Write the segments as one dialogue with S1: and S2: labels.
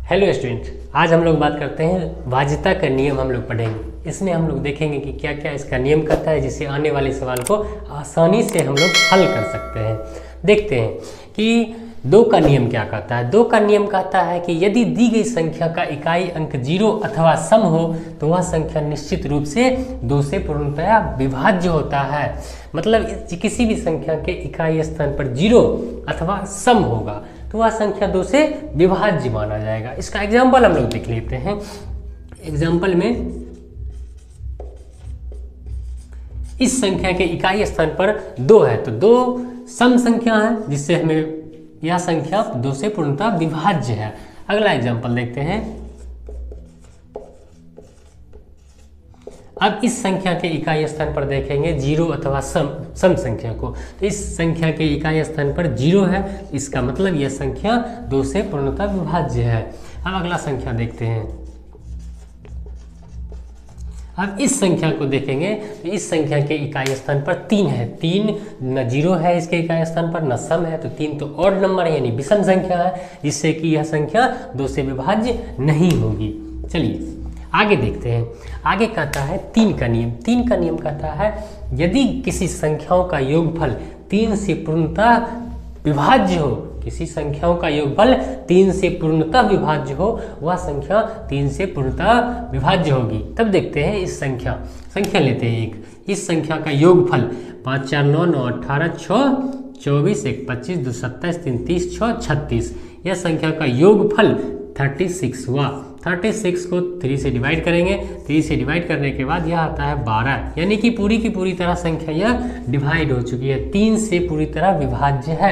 S1: Hello student, आज हम लोग बात करते हैं भाज्यता का नियम हम लोग पढ़ेंगे। इसमें हम लोग देखेंगे कि क्या क्या इसका नियम कहता है, जिससे आने वाले सवाल को आसानी से हम लोग हल कर सकते हैं। देखते हैं कि दो का नियम क्या कहता है। दो का नियम कहता है कि यदि दी गई संख्या का इकाई अंक 0 अथवा सम हो तो वह संख्या निश्चित रूप से 2 से पूर्णतया विभाज्य होता है। मतलब किसी भी संख्या के इकाई स्थान पर 0 अथवा सम होगा तो वह संख्या 2 से विभाज्य माना जाएगा। इसका एग्जाम्पल हम लोग देख लेते हैं। एग्जाम्पल में इस संख्या के इकाई स्थान पर 2 है तो 2 सम संख्या है, जिससे हमें यह संख्या 2 से पूर्णतः विभाज्य है। अगला एग्जाम्पल देखते हैं। अब इस संख्या के इकाई स्थान पर देखेंगे 0 अथवा सम संख्या को, तो इस संख्या के इकाई स्थान पर 0 है, इसका मतलब यह संख्या 2 से पूर्णतः विभाज्य है। अब अगला संख्या देखते हैं। अब इस संख्या को देखेंगे तो इस संख्या के इकाई स्थान पर 3 है। 3 न 0 है इसके इकाई स्थान पर, न सम है, तो 3 तो ऑड नंबर है यानी विषम संख्या है, जिससे कि यह संख्या 2 से विभाज्य नहीं होगी। चलिए आगे देखते हैं। आगे कहता है 3 का नियम। 3 का नियम कहता है यदि किसी संख्याओं का योगफल 3 से पूर्णतः विभाज्य हो, किसी संख्याओं का योगफल 3 से पूर्णतः विभाज्य हो, वह संख्या 3 से पूर्णतः विभाज्य होगी। तब देखते हैं इस संख्या लेते हैं एक। इस संख्या का योगफल 5 4 9 9 18 6 24 1 25 2 27 3 30 6 36, यह संख्या का योगफल 36 हुआ। 36 को 3 से डिवाइड करेंगे। 3 से डिवाइड करने के बाद यह आता है 12, यानी कि पूरी की पूरी तरह संख्या यह डिवाइड हो चुकी है, 3 से पूरी तरह विभाज्य है,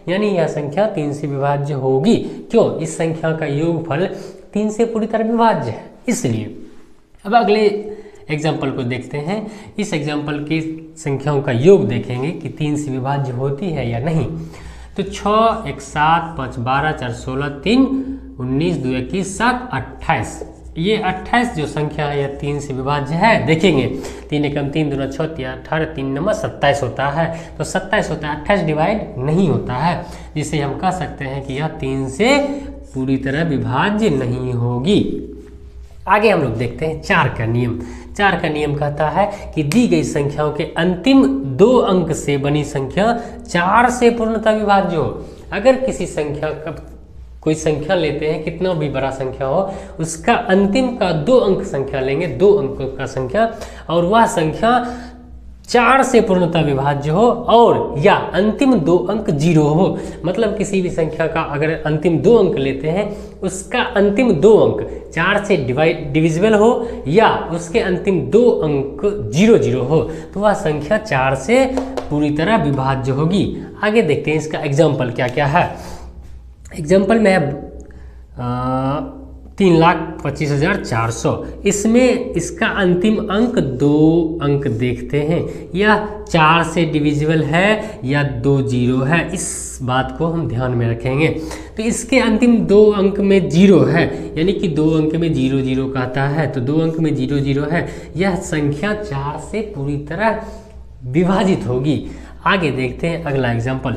S1: यानी यह संख्या 3 से विभाज्य होगी। क्यों? इस संख्या का योगफल 3 से पूरी तरह विभाज्य है, इसलिए। अब अगले एग्जाम्पल को देखते हैं। इस एग्जाम्पल की संख्याओं का योग देखेंगे कि 3 से विभाज्य होती है या नहीं। तो 6 1 7 5 12 4 16 3 19 2 21 7 28, ये 28 जो संख्या है यह 3 से विभाज्य है। देखेंगे 3 एकम 3 दूना 6 18 3 नंबर 27 होता है, तो 27 होता है, 28 डिवाइड नहीं होता है, जिसे हम कह सकते हैं कि यह 3 से पूरी तरह विभाज्य नहीं होगी। आगे हम लोग देखते हैं 4 का नियम। 4 का नियम कहता है कि दी गई संख्याओं के अंतिम 2 अंक से बनी संख्या 4 से पूर्णतः विभाज्य हो। अगर किसी संख्या का कोई संख्या लेते हैं, कितना भी बड़ा संख्या हो, उसका अंतिम का 2 अंक संख्या लेंगे, 2 अंक का संख्या, और वह संख्या 4 से पूर्णतः विभाज्य हो और या अंतिम 2 अंक 0 हो। मतलब किसी भी संख्या का अगर अंतिम 2 अंक लेते हैं, उसका अंतिम 2 अंक 4 से डिविजिबल हो या उसके अंतिम 2 अंक 0 0 हो, तो वह संख्या 4 से पूरी तरह विभाज्य होगी। आगे देखते हैं इसका एग्जाम्पल क्या क्या है। एग्जाम्पल में है 3,25,400। इसमें इसका अंतिम अंक 2 अंक देखते हैं, यह 4 से डिविजिबल है या 2 0 है, इस बात को हम ध्यान में रखेंगे। तो इसके अंतिम 2 अंक में 0 है, यानी कि 2 अंक में 0 0 कहता है, तो 2 अंक में 0 0 है, यह संख्या 4 से पूरी तरह विभाजित होगी। आगे देखते हैं अगला एग्जाम्पल।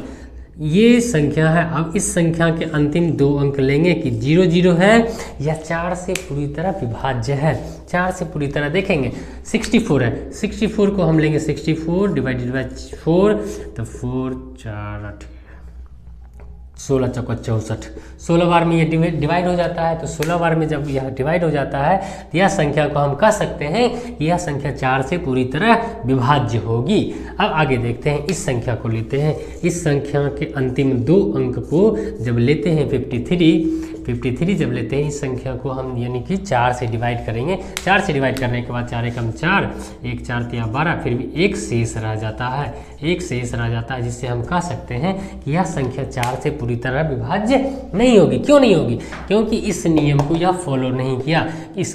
S1: ये संख्या है, अब इस संख्या के अंतिम 2 अंक लेंगे कि 0 0 है या 4 से पूरी तरह विभाज्य है। 4 से पूरी तरह देखेंगे 64 है, 64 को हम लेंगे 64 डिवाइडेड बाई 4, तो 4 4 8 16 चौका 64, 16 बार में ये डिवाइड हो जाता है। तो 16 बार में जब यह डिवाइड हो जाता है तो यह संख्या को हम कह सकते हैं कि यह संख्या 4 से पूरी तरह विभाज्य होगी। अब आगे देखते हैं, इस संख्या को लेते हैं। इस संख्या के अंतिम 2 अंक को जब लेते हैं 53 जब लेते हैं, इस संख्या को हम यानी कि 4 से डिवाइड करेंगे। 4 से डिवाइड करने के बाद 4 एकम 4 1 4 3 12, फिर भी 1 शेष रह जाता है, 1 शेष रह जाता है, जिससे हम कह सकते हैं कि यह संख्या 4 से पूरी तरह विभाज्य नहीं होगी। क्यों नहीं होगी? क्योंकि इस नियम को यह फॉलो नहीं किया। इस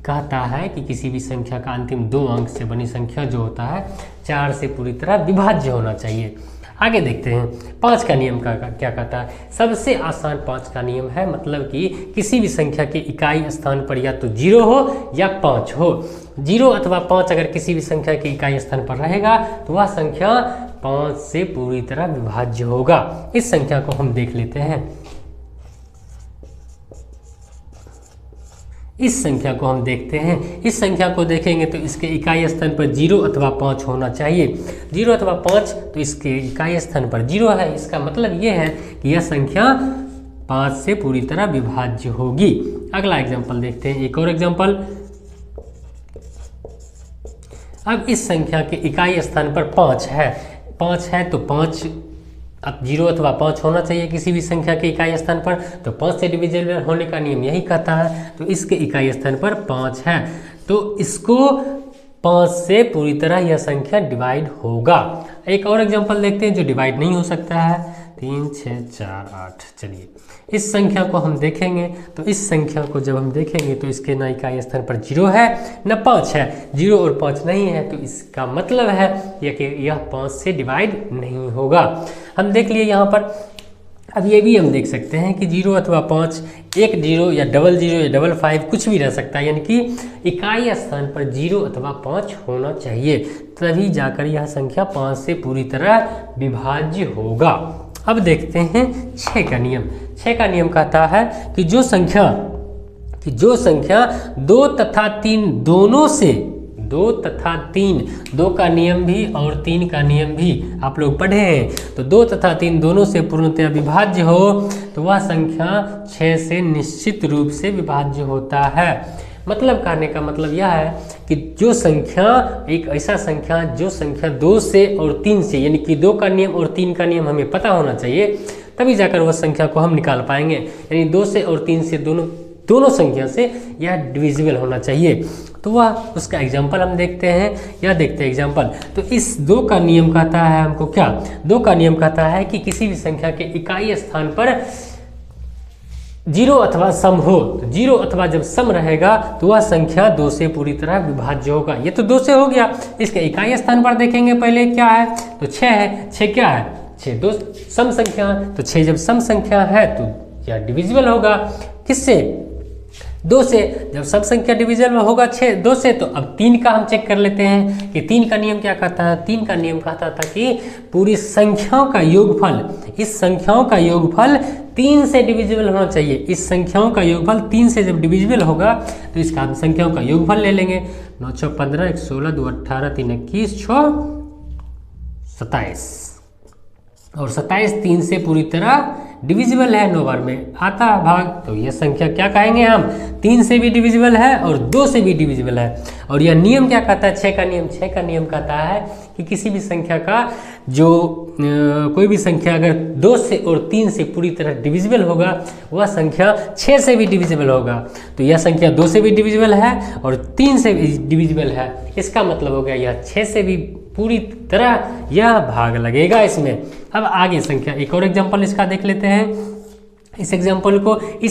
S1: कहता है कि किसी भी संख्या का अंतिम 2 अंक से बनी संख्या जो होता है 4 से पूरी तरह विभाज्य होना चाहिए। आगे देखते हैं 5 का नियम का क्या कहता है। सबसे आसान 5 का नियम है, मतलब कि किसी भी संख्या के इकाई स्थान पर या तो 0 हो या 5 हो। 0 अथवा 5 अगर किसी भी संख्या के इकाई स्थान पर रहेगा तो वह संख्या 5 से पूरी तरह विभाज्य होगा। इस संख्या को हम देख लेते हैं। इस संख्या को हम देखते हैं। इस संख्या को देखेंगे तो इसके इकाई स्थान पर 0 अथवा 5 होना चाहिए। 0 अथवा 5 तो इसके इकाई स्थान पर 0 है। इसका मतलब ये है कि यह संख्या 5 से पूरी तरह विभाज्य होगी। अगला एग्जाम्पल देखते हैं, एक और एग्जाम्पल। अब इस संख्या के इकाई स्थान पर 5 है तो 5 अब 0 अथवा 5 होना चाहिए किसी भी संख्या के इकाई स्थान पर, तो 5 से डिविजिबल होने का नियम यही कहता है। तो इसके इकाई स्थान पर 5 है तो इसको 5 से पूरी तरह यह संख्या डिवाइड होगा। एक और एग्जांपल देखते हैं जो डिवाइड नहीं हो सकता है, 3, 6, 4, 8। चलिए इस संख्या को हम देखेंगे तो इस संख्या को जब हम देखेंगे तो इसके न इकाई स्थान पर 0 है न 5 है। 0 और 5 नहीं है तो इसका मतलब है कि यह 5 से डिवाइड नहीं होगा। हम देख लिए यहाँ पर। अब ये भी हम देख सकते हैं कि 0 अथवा 5, एक 0 या डबल 0 या डबल 5 कुछ भी रह सकता है, यानी कि इकाई स्थान पर 0 अथवा 5 होना चाहिए, तभी जाकर यह संख्या 5 से पूरी तरह विभाज्य होगा। अब देखते हैं 6 का नियम। 6 का नियम कहता है कि जो संख्या 2 तथा 3 दोनों से, 2 तथा 3, 2 का नियम भी और 3 का नियम भी आप लोग पढ़े हैं, तो 2 तथा 3 दोनों से पूर्णतः विभाज्य हो तो वह संख्या 6 से निश्चित रूप से विभाज्य होता है। मतलब कहने का मतलब यह है कि जो संख्या, एक ऐसा संख्या जो संख्या 2 से और 3 से, यानी कि 2 का नियम और 3 का नियम हमें पता होना चाहिए, तभी जाकर वह संख्या को हम निकाल पाएंगे। यानी 2 से और 3 से दोनों संख्या से यह डिविजिबल होना चाहिए। तो वह उसका एग्जाम्पल हम देखते हैं, यह देखते हैं एग्जाम्पल। तो इस 2 का नियम कहता है हमको क्या, 2 का नियम कहता है कि किसी भी संख्या के इकाई स्थान पर 0 अथवा सम हो, तो 0 अथवा जब सम रहेगा तो वह संख्या 2 से पूरी तरह विभाज्य होगा। ये तो 2 से हो गया। इसके इकाई स्थान पर देखेंगे पहले क्या है, तो 6 है। 6 क्या है, 6 2 सम संख्या, तो 6 जब सम संख्या है तो यह डिविजिबल होगा किससे, 2 से। जब सब संख्या डिविजिबल होगा 2 से, तो अब 3 का हम चेक कर लेते हैं कि 3 का नियम क्या कहता है। 3 का नियम कहता था कि पूरी संख्याओं का योगफल, इस संख्याओं का योगफल 3 से डिविजिबल होना चाहिए। इस संख्याओं का योगफल 3 से जब डिविजिबल होगा तो इसका हम संख्याओं का योगफल ले लेंगे। 9 6 15, 1 16, 2 18, 3 21, 6 27, और 27 3 से पूरी तरह डिविजिबल है, 9 बार में आता है भाग, तो यह संख्या क्या कहेंगे हम, 3 से भी डिविजिबल है और 2 से भी डिविजिबल है। और यह नियम क्या कहता है, 6 का नियम, 6 का नियम कहता है कि किसी भी संख्या का जो कोई भी संख्या अगर 2 से और 3 से पूरी तरह डिविजिबल होगा वह संख्या 6 से भी डिविजिबल होगा। तो यह संख्या 2 से भी डिविजिबल है और 3 से भी डिविजिबल है, इसका मतलब हो गया यह 6 से भी पूरी तरह यह भाग लगेगा इसमें। अब आगे संख्या, एक और एग्जांपल इसका देख लेते हैं। इस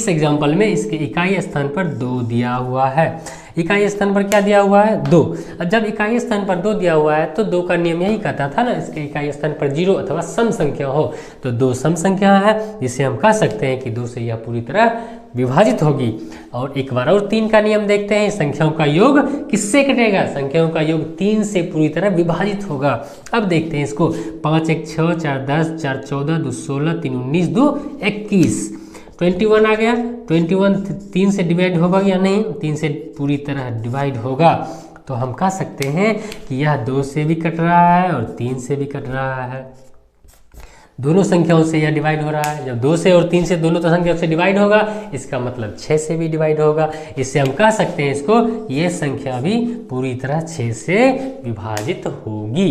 S1: एग्जांपल में इसके इकाई स्थान पर 2 दिया हुआ है। इकाई स्थान पर क्या दिया हुआ है, 2। अब जब इकाई स्थान पर 2 दिया हुआ है तो 2 का नियम यही कहता था ना, इसके इकाई स्थान पर 0 अथवा सम संख्या हो, तो 2 सम संख्या है, जिसे हम कह सकते हैं कि 2 से यह पूरी तरह विभाजित होगी। और एक बार और 3 का नियम देखते हैं। संख्याओं का योग किससे कटेगा, संख्याओं का योग 3 से पूरी तरह विभाजित होगा। अब देखते हैं इसको, 5 1 6, 4 10, 4 14, 2 16, 3 19, 2 21, 21 आ गया। 21 3 से डिवाइड होगा या नहीं, 3 से पूरी तरह डिवाइड होगा। तो हम कह सकते हैं कि यह 2 से भी कट रहा है और 3 से भी कट रहा है, दोनों संख्याओं से यह डिवाइड हो रहा है। जब 2 से और 3 से दोनों तो संख्याओं से डिवाइड होगा, इसका मतलब 6 से भी डिवाइड होगा। इससे हम कह सकते हैं इसको, ये संख्या भी पूरी तरह 6 से विभाजित होगी।